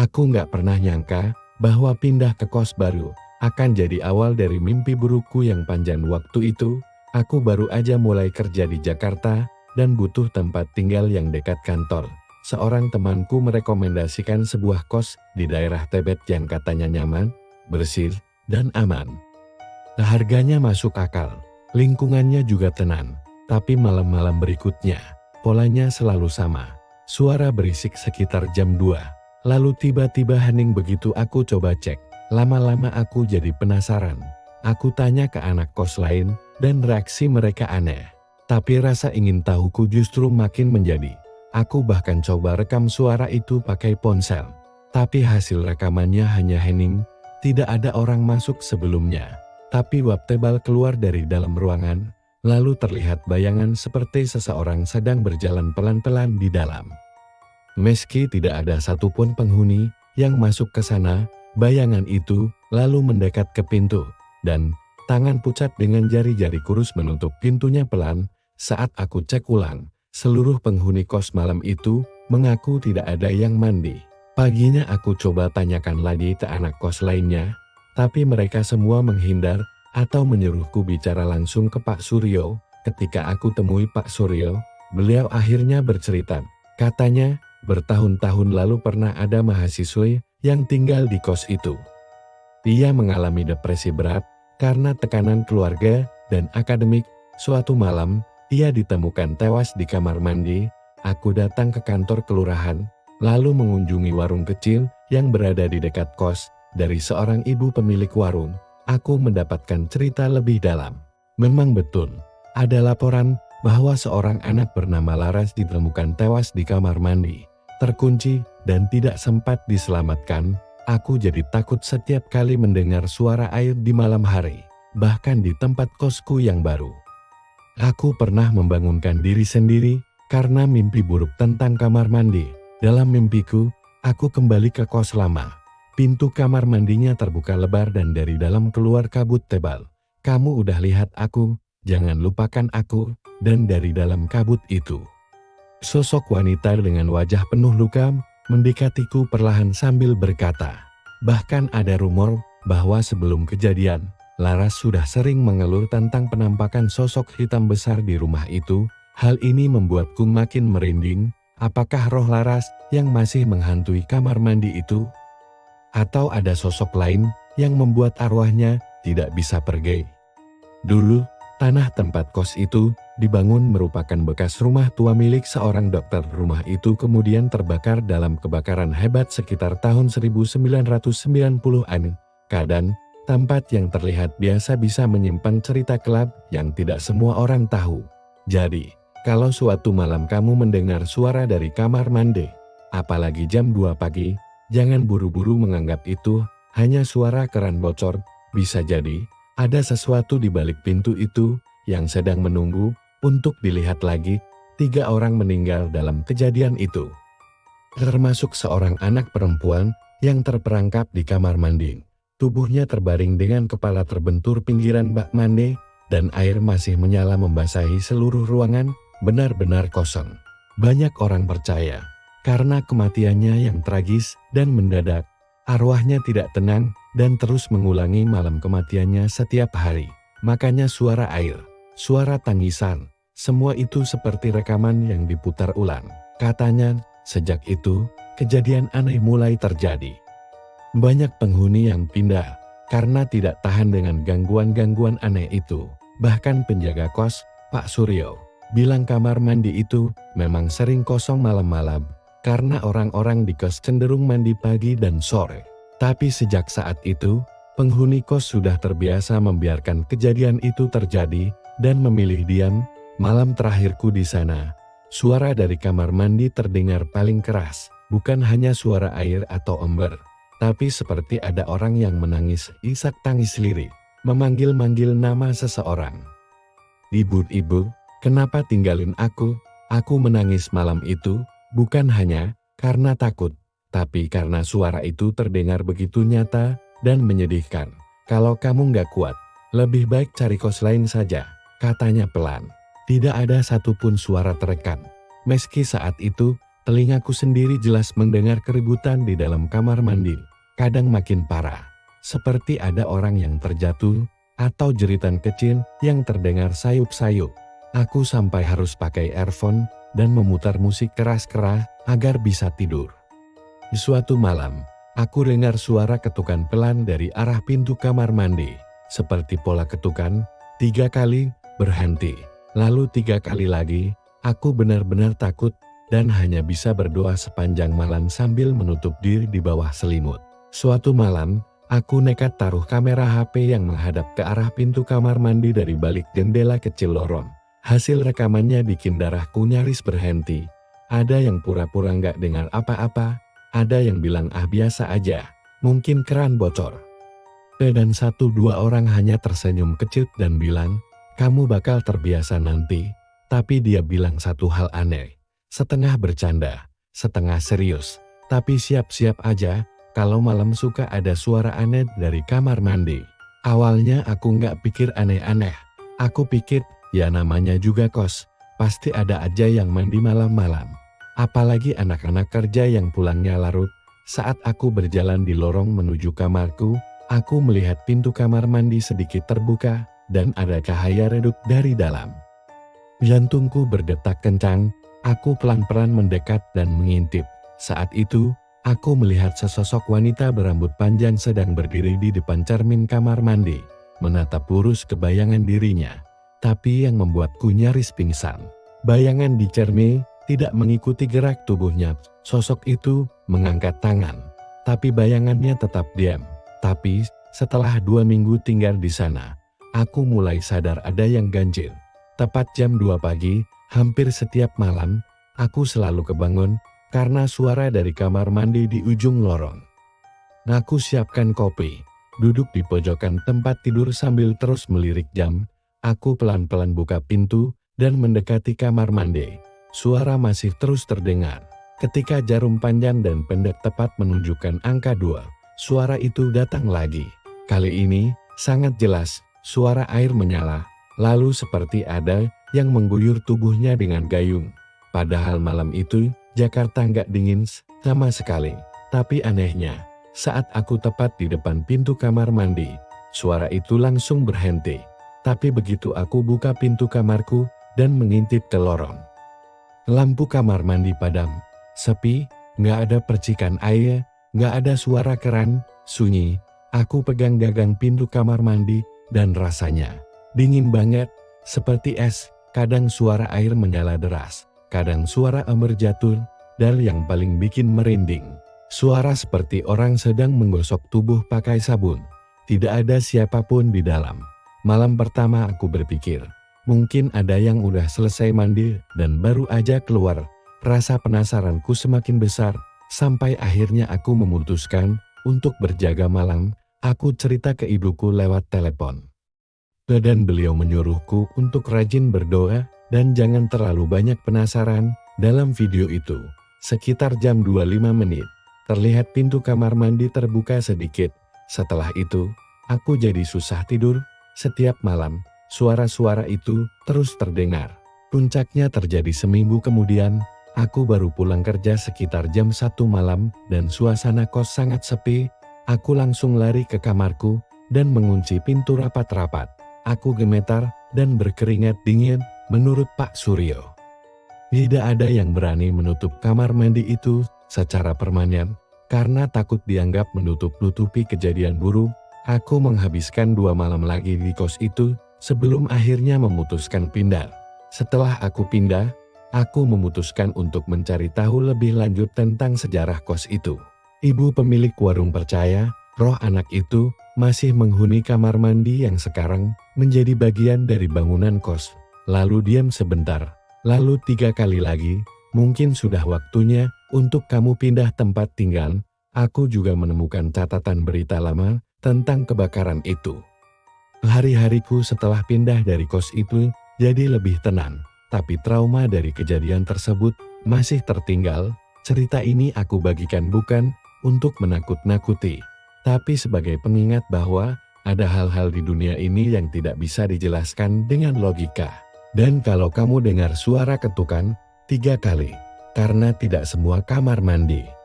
Aku nggak pernah nyangka bahwa pindah ke kos baru akan jadi awal dari mimpi burukku yang panjang. Waktu itu, aku baru aja mulai kerja di Jakarta dan butuh tempat tinggal yang dekat kantor. Seorang temanku merekomendasikan sebuah kos di daerah Tebet yang katanya nyaman, bersih, dan aman. Harganya masuk akal, lingkungannya juga tenang, tapi malam-malam berikutnya, polanya selalu sama. Suara berisik sekitar jam 2. Lalu tiba-tiba hening. Begitu aku coba cek, lama-lama aku jadi penasaran. Aku tanya ke anak kos lain, dan reaksi mereka aneh. Tapi rasa ingin tahuku justru makin menjadi. Aku bahkan coba rekam suara itu pakai ponsel. Tapi hasil rekamannya hanya hening, tidak ada orang masuk sebelumnya. Tapi uap tebal keluar dari dalam ruangan, lalu terlihat bayangan seperti seseorang sedang berjalan pelan-pelan di dalam. Meski tidak ada satupun penghuni yang masuk ke sana, bayangan itu lalu mendekat ke pintu, dan tangan pucat dengan jari-jari kurus menutup pintunya pelan. Saat aku cek ulang, seluruh penghuni kos malam itu mengaku tidak ada yang mandi. Paginya aku coba tanyakan lagi ke anak kos lainnya, tapi mereka semua menghindar atau menyuruhku bicara langsung ke Pak Suryo. Ketika aku temui Pak Suryo, beliau akhirnya bercerita. Katanya, bertahun-tahun lalu pernah ada mahasiswa yang tinggal di kos itu. Dia mengalami depresi berat karena tekanan keluarga dan akademik. Suatu malam, ia ditemukan tewas di kamar mandi. Aku datang ke kantor kelurahan, lalu mengunjungi warung kecil yang berada di dekat kos. Dari seorang ibu pemilik warung, aku mendapatkan cerita lebih dalam. Memang betul, ada laporan bahwa seorang anak bernama Laras ditemukan tewas di kamar mandi, terkunci dan tidak sempat diselamatkan. Aku jadi takut setiap kali mendengar suara air di malam hari, bahkan di tempat kosku yang baru. Aku pernah membangunkan diri sendiri karena mimpi buruk tentang kamar mandi. Dalam mimpiku, aku kembali ke kos lama. Pintu kamar mandinya terbuka lebar dan dari dalam keluar kabut tebal. Kamu udah lihat aku, jangan lupakan aku. Dan dari dalam kabut itu, sosok wanita dengan wajah penuh luka mendekatiku perlahan sambil berkata. Bahkan ada rumor bahwa sebelum kejadian, Laras sudah sering mengeluh tentang penampakan sosok hitam besar di rumah itu. Hal ini membuatku makin merinding. Apakah roh Laras yang masih menghantui kamar mandi itu? Atau ada sosok lain yang membuat arwahnya tidak bisa pergi? Dulu, tanah tempat kos itu dibangun merupakan bekas rumah tua milik seorang dokter. Rumah itu kemudian terbakar dalam kebakaran hebat sekitar tahun 1990-an. Kadang, tempat yang terlihat biasa bisa menyimpan cerita gelap yang tidak semua orang tahu. Jadi, kalau suatu malam kamu mendengar suara dari kamar mandi, apalagi jam 2 pagi, jangan buru-buru menganggap itu hanya suara keran bocor. Bisa jadi, ada sesuatu di balik pintu itu yang sedang menunggu untuk dilihat lagi. 3 orang meninggal dalam kejadian itu, termasuk seorang anak perempuan yang terperangkap di kamar mandi. Tubuhnya terbaring dengan kepala terbentur pinggiran bak mandi, dan air masih menyala membasahi seluruh ruangan, benar-benar kosong. Banyak orang percaya, karena kematiannya yang tragis dan mendadak, arwahnya tidak tenang dan terus mengulangi malam kematiannya setiap hari. Makanya suara air, suara tangisan, semua itu seperti rekaman yang diputar ulang. Katanya, sejak itu, kejadian aneh mulai terjadi. Banyak penghuni yang pindah karena tidak tahan dengan gangguan-gangguan aneh itu. Bahkan penjaga kos, Pak Suryo, bilang kamar mandi itu memang sering kosong malam-malam karena orang-orang di kos cenderung mandi pagi dan sore. Tapi sejak saat itu, penghuni kos sudah terbiasa membiarkan kejadian itu terjadi dan memilih diam. Malam terakhirku di sana, suara dari kamar mandi terdengar paling keras, bukan hanya suara air atau ember, tapi seperti ada orang yang menangis isak tangis lirik, memanggil-manggil nama seseorang. Ibu-ibu, kenapa tinggalin aku? Aku menangis malam itu, bukan hanya karena takut, tapi karena suara itu terdengar begitu nyata dan menyedihkan. Kalau kamu nggak kuat, lebih baik cari kos lain saja, katanya pelan. Tidak ada satupun suara terekam. Meski saat itu, Telingaku sendiri jelas mendengar keributan di dalam kamar mandi. Kadang makin parah, seperti ada orang yang terjatuh, atau jeritan kecil yang terdengar sayup-sayup. Aku sampai harus pakai earphone dan memutar musik keras-keras agar bisa tidur. Di suatu malam, aku dengar suara ketukan pelan dari arah pintu kamar mandi. Seperti pola ketukan, 3 kali, berhenti. Lalu 3 kali lagi. Aku benar-benar takut dan hanya bisa berdoa sepanjang malam sambil menutup diri di bawah selimut. Suatu malam, aku nekat taruh kamera HP yang menghadap ke arah pintu kamar mandi dari balik jendela kecil lorong. Hasil rekamannya bikin darahku nyaris berhenti. Ada yang pura-pura nggak dengar apa-apa, ada yang bilang biasa aja, mungkin keran bocor. Dan 1-2 orang hanya tersenyum kecut dan bilang, kamu bakal terbiasa nanti. Tapi dia bilang satu hal aneh, setengah bercanda, setengah serius. Tapi siap-siap aja, kalau malam suka ada suara aneh dari kamar mandi. Awalnya aku nggak pikir aneh-aneh. Aku pikir, ya namanya juga kos, pasti ada aja yang mandi malam-malam. Apalagi anak-anak kerja yang pulangnya larut. Saat aku berjalan di lorong menuju kamarku, aku melihat pintu kamar mandi sedikit terbuka, dan ada cahaya redup dari dalam. Jantungku berdetak kencang, aku pelan-pelan mendekat dan mengintip. Saat itu, aku melihat sesosok wanita berambut panjang sedang berdiri di depan cermin kamar mandi, menatap lurus ke bayangan dirinya. Tapi yang membuatku nyaris pingsan, bayangan di cermin tidak mengikuti gerak tubuhnya. Sosok itu mengangkat tangan, tapi bayangannya tetap diam. Tapi setelah 2 minggu tinggal di sana, aku mulai sadar ada yang ganjil. Tepat jam 2 pagi, hampir setiap malam, aku selalu kebangun karena suara dari kamar mandi di ujung lorong. Aku siapkan kopi, duduk di pojokan tempat tidur sambil terus melirik jam. Aku pelan-pelan buka pintu dan mendekati kamar mandi. Suara masih terus terdengar. Ketika jarum panjang dan pendek tepat menunjukkan angka 2, suara itu datang lagi. Kali ini, sangat jelas, suara air menyala. Lalu seperti ada yang mengguyur tubuhnya dengan gayung. Padahal malam itu, Jakarta nggak dingin sama sekali. Tapi anehnya, saat aku tepat di depan pintu kamar mandi, suara itu langsung berhenti. Tapi begitu aku buka pintu kamarku dan mengintip ke lorong, lampu kamar mandi padam, sepi, nggak ada percikan air, nggak ada suara keran, sunyi. Aku pegang gagang pintu kamar mandi dan rasanya dingin banget, seperti es. Kadang suara air menyala deras, kadang suara ember jatuh, dan yang paling bikin merinding, suara seperti orang sedang menggosok tubuh pakai sabun. Tidak ada siapapun di dalam. Malam pertama aku berpikir, mungkin ada yang udah selesai mandi dan baru aja keluar. Rasa penasaranku semakin besar, sampai akhirnya aku memutuskan untuk berjaga malam. Aku cerita ke ibuku lewat telepon. Dan beliau menyuruhku untuk rajin berdoa dan jangan terlalu banyak penasaran. Dalam video itu, sekitar jam 25 menit, terlihat pintu kamar mandi terbuka sedikit. Setelah itu, aku jadi susah tidur. Setiap malam, suara-suara itu terus terdengar. Puncaknya terjadi seminggu kemudian. Aku baru pulang kerja sekitar jam 1 malam dan suasana kos sangat sepi. Aku langsung lari ke kamarku dan mengunci pintu rapat-rapat. Aku gemetar dan berkeringat dingin. Menurut Pak Suryo, tidak ada yang berani menutup kamar mandi itu secara permanen karena takut dianggap menutup-nutupi kejadian buruk. Aku menghabiskan 2 malam lagi di kos itu sebelum akhirnya memutuskan pindah. Setelah aku pindah, aku memutuskan untuk mencari tahu lebih lanjut tentang sejarah kos itu. Ibu pemilik warung percaya roh anak itu masih menghuni kamar mandi yang sekarang menjadi bagian dari bangunan kos. Lalu diam sebentar, lalu 3 kali lagi, mungkin sudah waktunya untuk kamu pindah tempat tinggal. Aku juga menemukan catatan berita lama tentang kebakaran itu. Hari-hariku setelah pindah dari kos itu jadi lebih tenang, tapi trauma dari kejadian tersebut masih tertinggal. Cerita ini aku bagikan bukan untuk menakut-nakuti, tapi sebagai pengingat bahwa ada hal-hal di dunia ini yang tidak bisa dijelaskan dengan logika. Dan kalau kamu dengar suara ketukan 3 kali, karena tidak semua kamar mandi